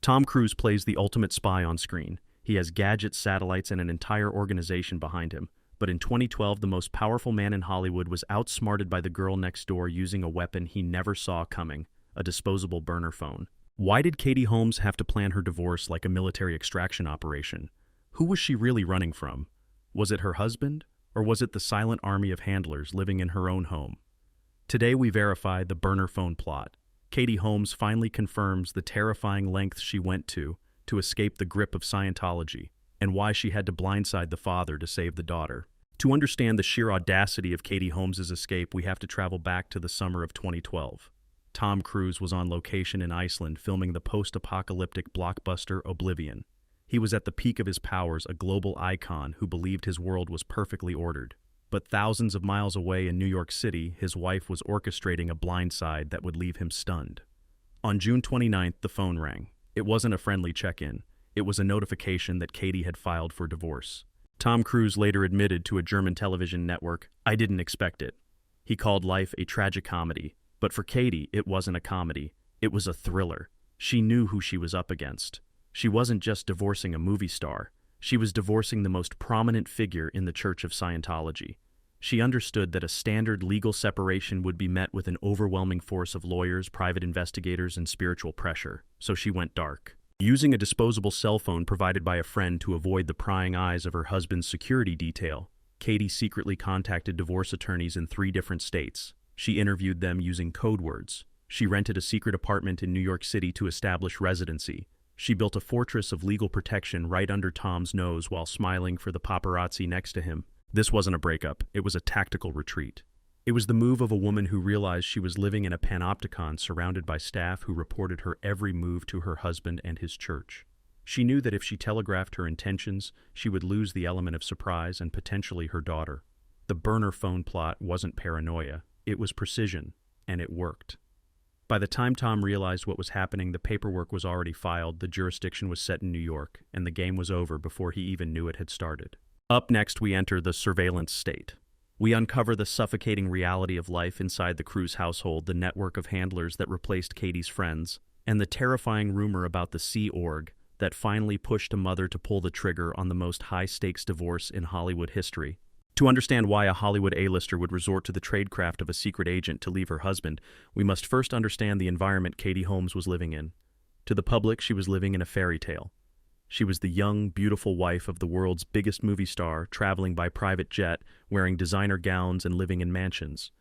Tom Cruise plays the ultimate spy on screen. He has gadgets, satellites, and an entire organization behind him. But in 2012, the most powerful man in Hollywood was outsmarted by the girl next door using a weapon he never saw coming, a disposable burner phone. Why did Katie Holmes have to plan her divorce like a military extraction operation? Who was she really running from? Was it her husband? Or was it the silent army of handlers living in her own home? Today we verify the burner phone plot. Katie Holmes finally confirms the terrifying lengths she went to escape the grip of Scientology, and why she had to blindside the father to save the daughter. To understand the sheer audacity of Katie Holmes' escape, we have to travel back to the summer of 2012. Tom Cruise was on location in Iceland filming the post-apocalyptic blockbuster Oblivion. He was at the peak of his powers, a global icon who believed his world was perfectly ordered. But thousands of miles away in New York City, his wife was orchestrating a blindside that would leave him stunned. On June 29th, the phone rang. It wasn't a friendly check-in. It was a notification that Katie had filed for divorce. Tom Cruise later admitted to a German television network, "I didn't expect it." He called life a tragicomedy. But for Katie, it wasn't a comedy. It was a thriller. She knew who she was up against. She wasn't just divorcing a movie star. She was divorcing the most prominent figure in the Church of Scientology. She understood that a standard legal separation would be met with an overwhelming force of lawyers, private investigators, and spiritual pressure, so she went dark. Using a disposable cell phone provided by a friend to avoid the prying eyes of her husband's security detail, Katie secretly contacted divorce attorneys in 3 different states. She interviewed them using code words. She rented a secret apartment in New York City to establish residency. She built a fortress of legal protection right under Tom's nose while smiling for the paparazzi next to him. This wasn't a breakup, it was a tactical retreat. It was the move of a woman who realized she was living in a Panopticon surrounded by staff who reported her every move to her husband and his church. She knew that if she telegraphed her intentions, she would lose the element of surprise and potentially her daughter. The burner phone plot wasn't paranoia, it was precision, and it worked. By the time Tom realized what was happening, the paperwork was already filed, the jurisdiction was set in New York, and the game was over before he even knew it had started. Up next, we enter the surveillance state. We uncover the suffocating reality of life inside the Cruise household, the network of handlers that replaced Katie's friends, and the terrifying rumor about the Sea Org that finally pushed a mother to pull the trigger on the most high-stakes divorce in Hollywood history. To understand why a Hollywood A-lister would resort to the tradecraft of a secret agent to leave her husband, we must first understand the environment Katie Holmes was living in. To the public, she was living in a fairy tale. She was the young, beautiful wife of the world's biggest movie star, traveling by private jet, wearing designer gowns and living in mansions.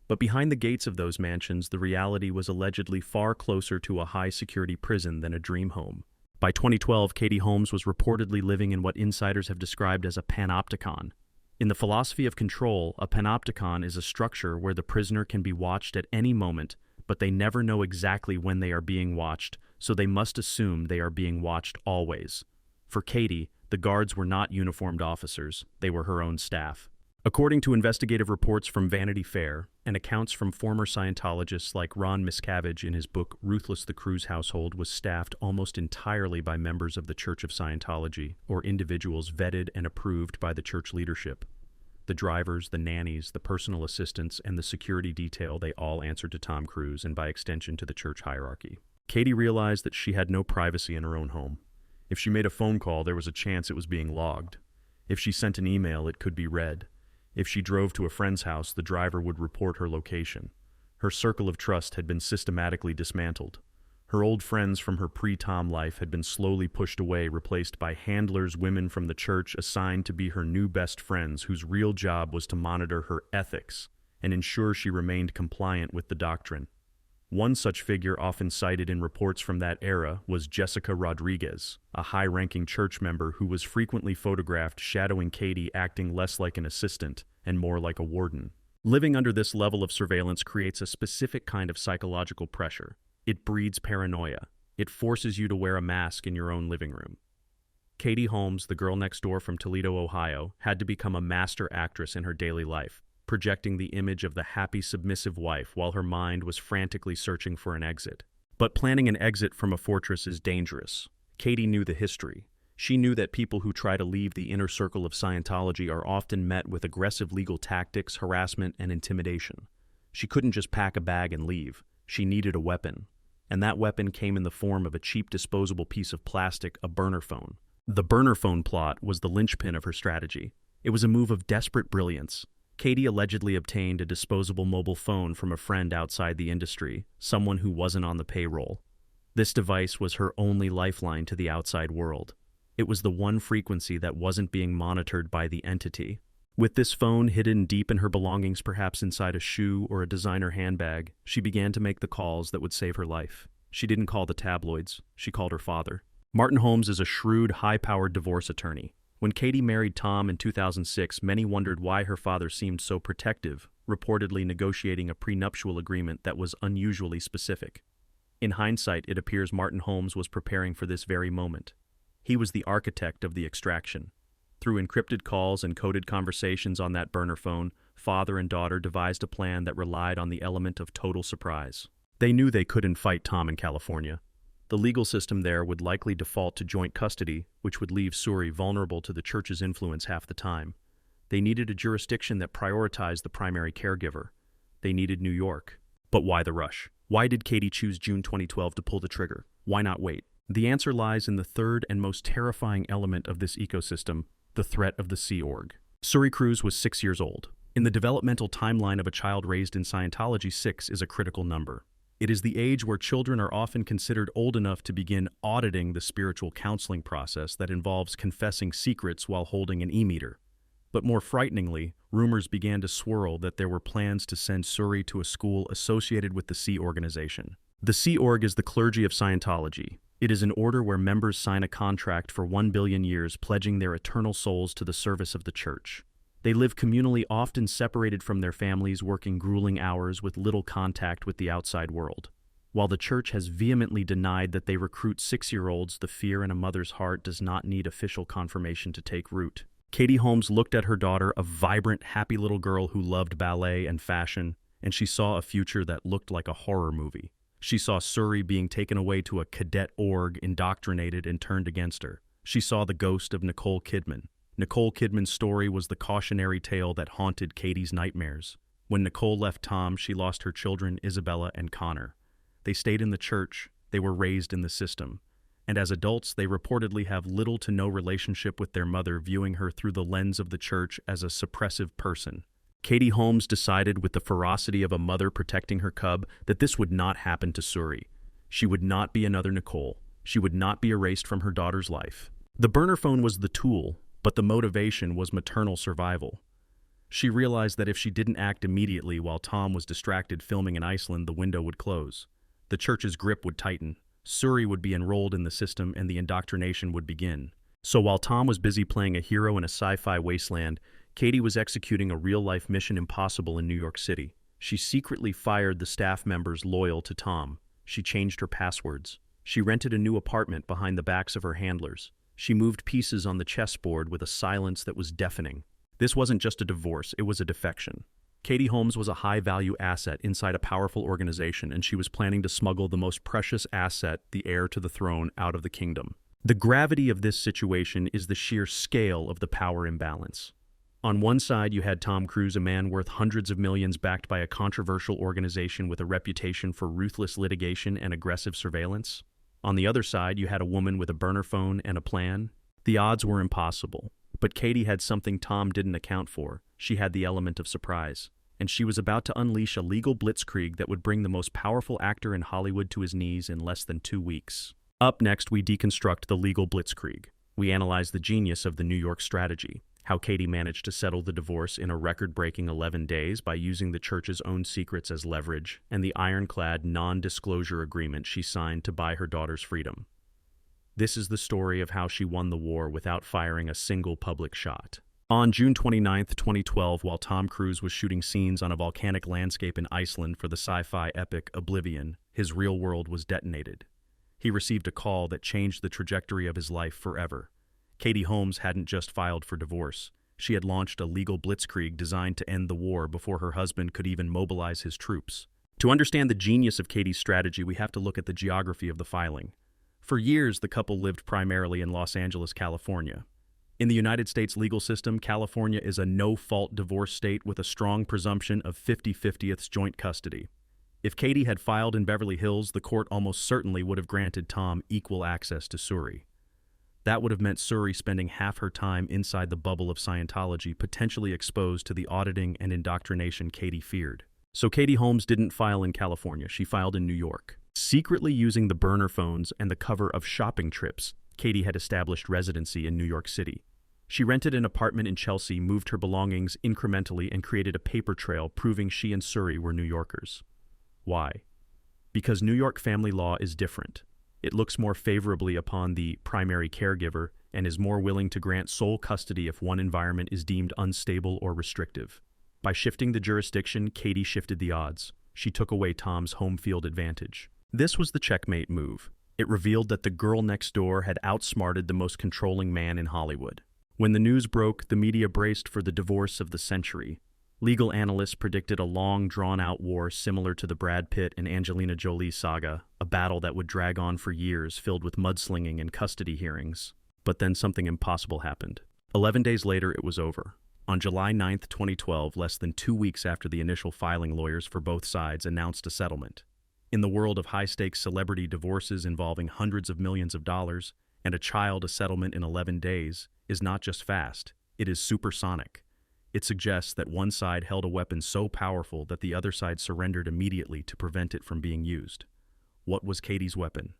But behind the gates of those mansions, the reality was allegedly far closer to a high-security prison than a dream home. By 2012, Katie Holmes was reportedly living in what insiders have described as a panopticon. In the philosophy of control, a panopticon is a structure where the prisoner can be watched at any moment, but they never know exactly when they are being watched, so they must assume they are being watched always. For Katie, the guards were not uniformed officers, they were her own staff. According to investigative reports from Vanity Fair and accounts from former Scientologists like Ron Miscavige in his book Ruthless, the Cruise household was staffed almost entirely by members of the Church of Scientology, or individuals vetted and approved by the church leadership. The drivers, the nannies, the personal assistants, and the security detail, they all answered to Tom Cruise and by extension to the church hierarchy. Katie realized that she had no privacy in her own home. If she made a phone call, there was a chance it was being logged. If she sent an email, it could be read. If she drove to a friend's house, the driver would report her location. Her circle of trust had been systematically dismantled. Her old friends from her pre-Tom life had been slowly pushed away, replaced by handlers, women from the church assigned to be her new best friends, whose real job was to monitor her ethics and ensure she remained compliant with the doctrine. One such figure often cited in reports from that era was Jessica Rodriguez, a high-ranking church member who was frequently photographed shadowing Katie, acting less like an assistant and more like a warden. Living under this level of surveillance creates a specific kind of psychological pressure. It breeds paranoia. It forces you to wear a mask in your own living room. Katie Holmes, the girl next door from Toledo, Ohio, had to become a master actress in her daily life, projecting the image of the happy, submissive wife while her mind was frantically searching for an exit. But planning an exit from a fortress is dangerous. Katie knew the history. She knew that people who try to leave the inner circle of Scientology are often met with aggressive legal tactics, harassment, and intimidation. She couldn't just pack a bag and leave. She needed a weapon. And that weapon came in the form of a cheap disposable piece of plastic, a burner phone. The burner phone plot was the linchpin of her strategy. It was a move of desperate brilliance. Katie allegedly obtained a disposable mobile phone from a friend outside the industry, someone who wasn't on the payroll. This device was her only lifeline to the outside world. It was the one frequency that wasn't being monitored by the entity. With this phone hidden deep in her belongings, perhaps inside a shoe or a designer handbag, she began to make the calls that would save her life. She didn't call the tabloids, she called her father. Martin Holmes is a shrewd, high-powered divorce attorney. When Katie married Tom in 2006, many wondered why her father seemed so protective, reportedly negotiating a prenuptial agreement that was unusually specific. In hindsight, it appears Martin Holmes was preparing for this very moment. He was the architect of the extraction. Through encrypted calls and coded conversations on that burner phone, father and daughter devised a plan that relied on the element of total surprise. They knew they couldn't fight Tom in California. The legal system there would likely default to joint custody, which would leave Suri vulnerable to the church's influence half the time. They needed a jurisdiction that prioritized the primary caregiver. They needed New York. But why the rush? Why did Katie choose June 2012 to pull the trigger? Why not wait? The answer lies in the third and most terrifying element of this ecosystem, the threat of the Sea Org. Suri Cruz was 6 years old. In the developmental timeline of a child raised in Scientology, 6 is a critical number. It is the age where children are often considered old enough to begin auditing the spiritual counseling process that involves confessing secrets while holding an e-meter. But more frighteningly, rumors began to swirl that there were plans to send Suri to a school associated with the Sea Organization. The Sea Org is the clergy of Scientology. It is an order where members sign a contract for 1 billion years, pledging their eternal souls to the service of the church. They live communally, often separated from their families, working grueling hours with little contact with the outside world. While the church has vehemently denied that they recruit 6-year-olds, the fear in a mother's heart does not need official confirmation to take root. Katie Holmes looked at her daughter, a vibrant, happy little girl who loved ballet and fashion, and she saw a future that looked like a horror movie. She saw Suri being taken away to a cadet org, indoctrinated and turned against her. She saw the ghost of Nicole Kidman. Nicole Kidman's story was the cautionary tale that haunted Katie's nightmares. When Nicole left Tom, she lost her children, Isabella and Connor. They stayed in the church, they were raised in the system. And as adults, they reportedly have little to no relationship with their mother, viewing her through the lens of the church as a suppressive person. Katie Holmes decided, with the ferocity of a mother protecting her cub, that this would not happen to Suri. She would not be another Nicole. She would not be erased from her daughter's life. The burner phone was the tool, but the motivation was maternal survival. She realized that if she didn't act immediately while Tom was distracted filming in Iceland, the window would close. The church's grip would tighten. Suri would be enrolled in the system and the indoctrination would begin. So while Tom was busy playing a hero in a sci-fi wasteland, Katie was executing a real-life mission impossible in New York City. She secretly fired the staff members loyal to Tom. She changed her passwords. She rented a new apartment behind the backs of her handlers. She moved pieces on the chessboard with a silence that was deafening. This wasn't just a divorce, it was a defection. Katie Holmes was a high-value asset inside a powerful organization, and she was planning to smuggle the most precious asset, the heir to the throne, out of the kingdom. The gravity of this situation is the sheer scale of the power imbalance. On one side, you had Tom Cruise, a man worth hundreds of millions, backed by a controversial organization with a reputation for ruthless litigation and aggressive surveillance. On the other side, you had a woman with a burner phone and a plan. The odds were impossible. But Katie had something Tom didn't account for. She had the element of surprise. And she was about to unleash a legal blitzkrieg that would bring the most powerful actor in Hollywood to his knees in less than 2 weeks. Up next, we deconstruct the legal blitzkrieg. We analyze the genius of the New York strategy, how Katie managed to settle the divorce in a record-breaking 11 days by using the church's own secrets as leverage, and the ironclad non-disclosure agreement she signed to buy her daughter's freedom. This is the story of how she won the war without firing a single public shot. On June 29, 2012, while Tom Cruise was shooting scenes on a volcanic landscape in Iceland for the sci-fi epic Oblivion, his real world was detonated. He received a call that changed the trajectory of his life forever. Katie Holmes hadn't just filed for divorce. She had launched a legal blitzkrieg designed to end the war before her husband could even mobilize his troops. To understand the genius of Katie's strategy, we have to look at the geography of the filing. For years, the couple lived primarily in Los Angeles, California. In the United States legal system, California is a no-fault divorce state with a strong presumption of 50/50 joint custody. If Katie had filed in Beverly Hills, the court almost certainly would have granted Tom equal access to Suri. That would have meant Suri spending half her time inside the bubble of Scientology, potentially exposed to the auditing and indoctrination Katie feared. So Katie Holmes didn't file in California, she filed in New York. Secretly using the burner phones and the cover of shopping trips, Katie had established residency in New York City. She rented an apartment in Chelsea, moved her belongings incrementally, and created a paper trail proving she and Suri were New Yorkers. Why? Because New York family law is different. It looks more favorably upon the primary caregiver and is more willing to grant sole custody if one environment is deemed unstable or restrictive. By shifting the jurisdiction, Katie shifted the odds. She took away Tom's home field advantage. This was the checkmate move. It revealed that the girl next door had outsmarted the most controlling man in Hollywood. When the news broke, the media braced for the divorce of the century. Legal analysts predicted a long, drawn-out war similar to the Brad Pitt and Angelina Jolie saga, a battle that would drag on for years, filled with mudslinging and custody hearings. But then something impossible happened. 11 days later, it was over. On July 9, 2012, less than 2 weeks after the initial filing, lawyers for both sides announced a settlement. In the world of high-stakes celebrity divorces involving hundreds of millions of dollars and a child, a settlement in 11 days is not just fast, it is supersonic. It suggests that one side held a weapon so powerful that the other side surrendered immediately to prevent it from being used. What was Katie's weapon?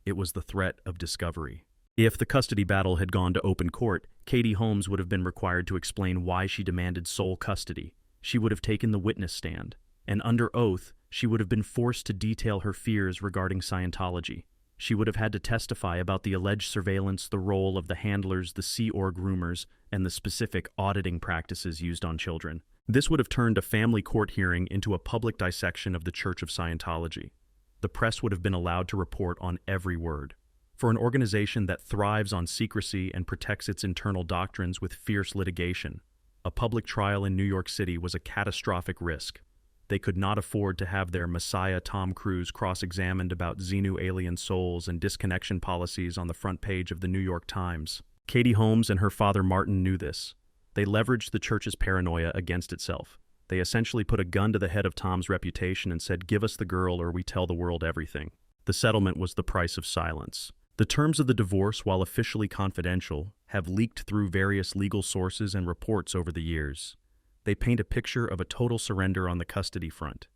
It was the threat of discovery. If the custody battle had gone to open court, Katie Holmes would have been required to explain why she demanded sole custody. She would have taken the witness stand, and under oath, she would have been forced to detail her fears regarding Scientology. She would have had to testify about the alleged surveillance, the role of the handlers, the Sea Org rumors, and the specific auditing practices used on children. This would have turned a family court hearing into a public dissection of the Church of Scientology. The press would have been allowed to report on every word. For an organization that thrives on secrecy and protects its internal doctrines with fierce litigation, a public trial in New York City was a catastrophic risk. They could not afford to have their messiah Tom Cruise cross-examined about Xenu alien souls and disconnection policies on the front page of the New York Times. Katie Holmes and her father Martin knew this. They leveraged the church's paranoia against itself. They essentially put a gun to the head of Tom's reputation and said, "Give us the girl or we tell the world everything." The settlement was the price of silence. The terms of the divorce, while officially confidential, have leaked through various legal sources and reports over the years. They paint a picture of a total surrender on the custody front.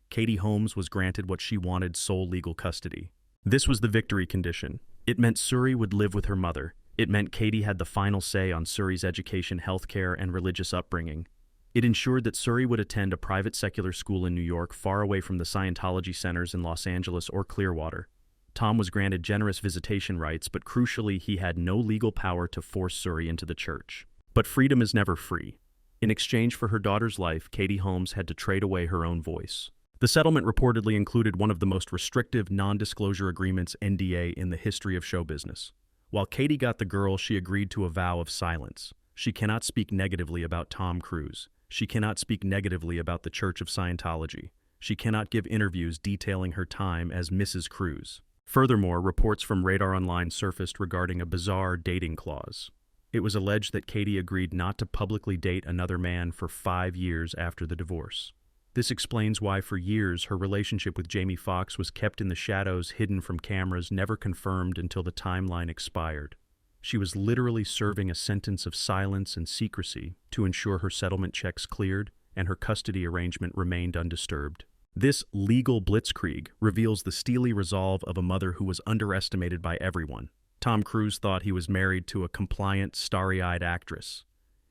Katie Holmes was granted what she wanted: sole legal custody. This was the victory condition. It meant Suri would live with her mother. It meant Katie had the final say on Suri's education, healthcare, and religious upbringing. It ensured that Suri would attend a private secular school in New York, far away from the Scientology centers in Los Angeles or Clearwater. Tom was granted generous visitation rights, but crucially, he had no legal power to force Suri into the church. But freedom is never free. In exchange for her daughter's life, Katie Holmes had to trade away her own voice. The settlement reportedly included one of the most restrictive non-disclosure agreements, NDA, in the history of show business. While Katie got the girl, she agreed to a vow of silence. She cannot speak negatively about Tom Cruise. She cannot speak negatively about the Church of Scientology. She cannot give interviews detailing her time as Mrs. Cruise. Furthermore, reports from Radar Online surfaced regarding a bizarre dating clause. It was alleged that Katie agreed not to publicly date another man for 5 years after the divorce. This explains why for years her relationship with Jamie Foxx was kept in the shadows, hidden from cameras, never confirmed until the timeline expired. She was literally serving a sentence of silence and secrecy to ensure her settlement checks cleared and her custody arrangement remained undisturbed. This legal blitzkrieg reveals the steely resolve of a mother who was underestimated by everyone. Tom Cruise thought he was married to a compliant, starry-eyed actress.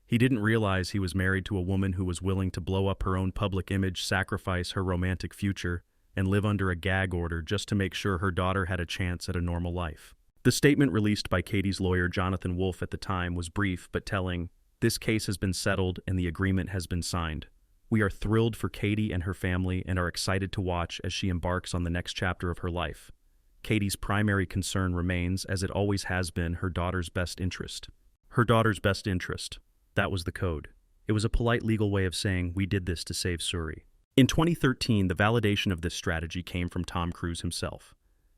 He didn't realize he was married to a woman who was willing to blow up her own public image, sacrifice her romantic future, and live under a gag order just to make sure her daughter had a chance at a normal life. The statement released by Katie's lawyer, Jonathan Wolfe, at the time was brief but telling. "This case has been settled and the agreement has been signed. We are thrilled for Katie and her family and are excited to watch as she embarks on the next chapter of her life. Katie's primary concern remains, as it always has been, her daughter's best interest." Her daughter's best interest. That was the code. It was a polite legal way of saying, "We did this to save Suri." In 2013, the validation of this strategy came from Tom Cruise himself.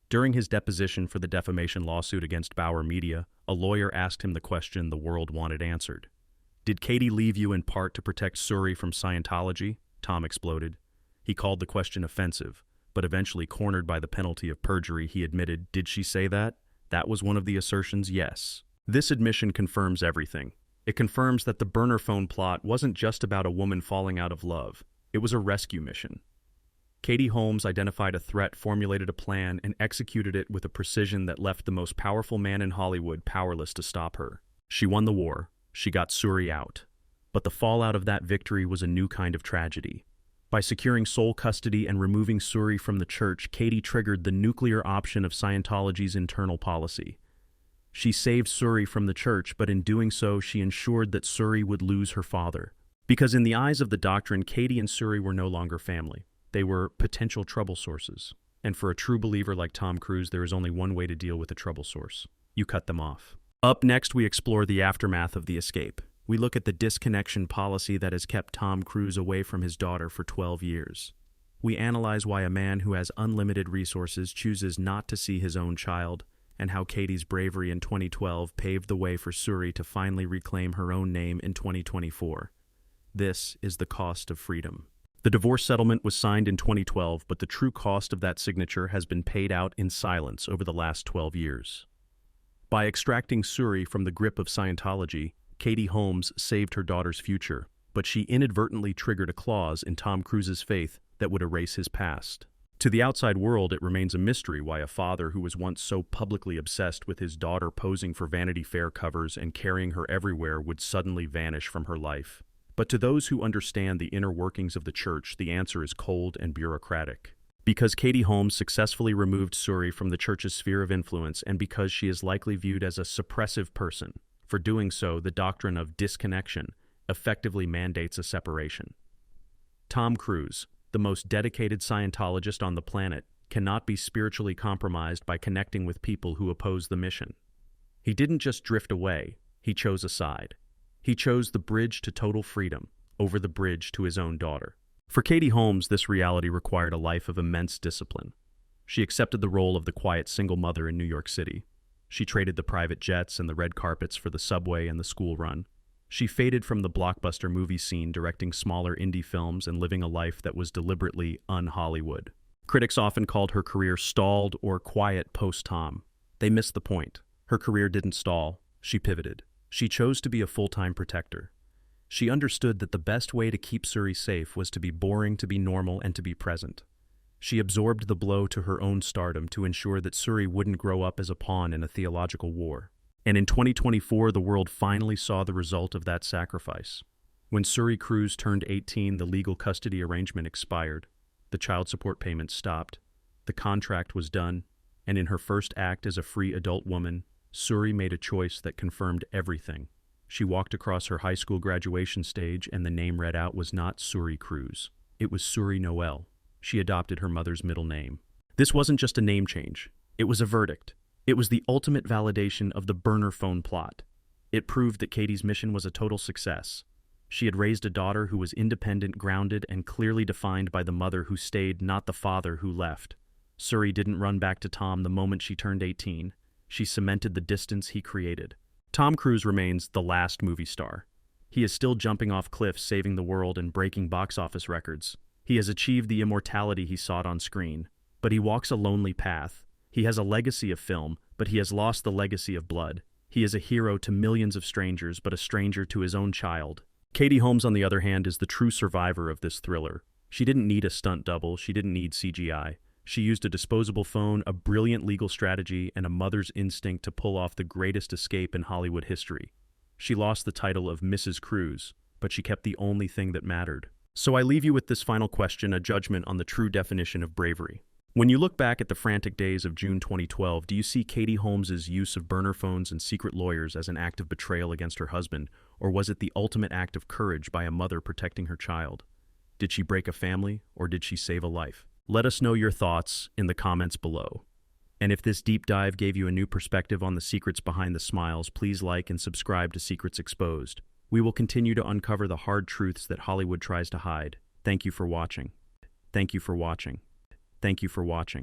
During his deposition for the defamation lawsuit against Bauer Media, a lawyer asked him the question the world wanted answered. "Did Katie leave you in part to protect Suri from Scientology?" Tom exploded. He called the question offensive, but eventually cornered by the penalty of perjury, he admitted, "Did she say that?" That was one of the assertions, yes. This admission confirms everything. It confirms that the burner phone plot wasn't just about a woman falling out of love. It was a rescue mission. Katie Holmes identified a threat, formulated a plan, and executed it with a precision that left the most powerful man in Hollywood powerless to stop her. She won the war. She got Suri out. But the fallout of that victory was a new kind of tragedy. By securing sole custody and removing Suri from the church, Katie triggered the nuclear option of Scientology's internal policy. She saved Suri from the church, but in doing so, she ensured that Suri would lose her father. Because in the eyes of the doctrine, Katie and Suri were no longer family. They were potential trouble sources. And for a true believer like Tom Cruise, there is only one way to deal with a trouble source. You cut them off. Up next, we explore the aftermath of the escape. We look at the disconnection policy that has kept Tom Cruise away from his daughter for 12 years. We analyze why a man who has unlimited resources chooses not to see his own child, and how Katie's bravery in 2012 paved the way for Suri to finally reclaim her own name in 2024. This is the cost of freedom. The divorce settlement was signed in 2012, but the true cost of that signature has been paid out in silence over the last 12 years. By extracting Suri from the grip of Scientology, Katie Holmes saved her daughter's future, but she inadvertently triggered a clause in Tom Cruise's faith that would erase his past. To the outside world, it remains a mystery why a father who was once so publicly obsessed with his daughter posing for Vanity Fair covers and carrying her everywhere would suddenly vanish from her life. But to those who understand the inner workings of the church, the answer is cold and bureaucratic. Because Katie Holmes successfully removed Suri from the church's sphere of influence, and because she is likely viewed as a suppressive person, for doing so, the doctrine of disconnection effectively mandates a separation. Tom Cruise, the most dedicated Scientologist on the planet, cannot be spiritually compromised by connecting with people who oppose the mission. He didn't just drift away, he chose a side. He chose the bridge to total freedom over the bridge to his own daughter. For Katie Holmes, this reality required a life of immense discipline. She accepted the role of the quiet single mother in New York City. She traded the private jets and the red carpets for the subway and the school run. She faded from the blockbuster movie scene, directing smaller indie films and living a life that was deliberately un-Hollywood. Critics often called her career stalled or quiet post-Tom. They missed the point. Her career didn't stall. She pivoted. She chose to be a full-time protector. She understood that the best way to keep Suri safe was to be boring, to be normal, and to be present. She absorbed the blow to her own stardom to ensure that Suri wouldn't grow up as a pawn in a theological war. And in 2024, the world finally saw the result of that sacrifice. When Suri Cruise turned 18, the legal custody arrangement expired. The child support payments stopped. The contract was done. And in her first act as a free adult woman, Suri made a choice that confirmed everything. She walked across her high school graduation stage, and the name read out was not Suri Cruise. It was Suri Noel. She adopted her mother's middle name. This wasn't just a name change. It was a verdict. It was the ultimate validation of the burner phone plot. It proved that Katie's mission was a total success. She had raised a daughter who was independent, grounded, and clearly defined by the mother who stayed, not the father who left. Suri didn't run back to Tom the moment she turned 18. She cemented the distance he created. Tom Cruise remains the last movie star. He is still jumping off cliffs, saving the world, and breaking box office records. He has achieved the immortality he sought on screen, but he walks a lonely path. He has a legacy of film, but he has lost the legacy of blood. He is a hero to millions of strangers, but a stranger to his own child. Katie Holmes, on the other hand, is the true survivor of this thriller. She didn't need a stunt double. She didn't need CGI. She used a disposable phone, a brilliant legal strategy, and a mother's instinct to pull off the greatest escape in Hollywood history. She lost the title of Mrs. Cruise, but she kept the only thing that mattered. So I leave you with this final question, a judgment on the true definition of bravery. When you look back at the frantic days of June 2012, do you see Katie Holmes' use of burner phones and secret lawyers as an act of betrayal against her husband, or was it the ultimate act of courage by a mother protecting her child? Did she break a family, or did she save a life? Let us know your thoughts in the comments below. And if this deep dive gave you a new perspective on the secrets behind the smiles, please like and subscribe to Secrets Exposed. We will continue to uncover the hard truths that Hollywood tries to hide. Thank you for watching. Thank you for watching. Thank you for watching.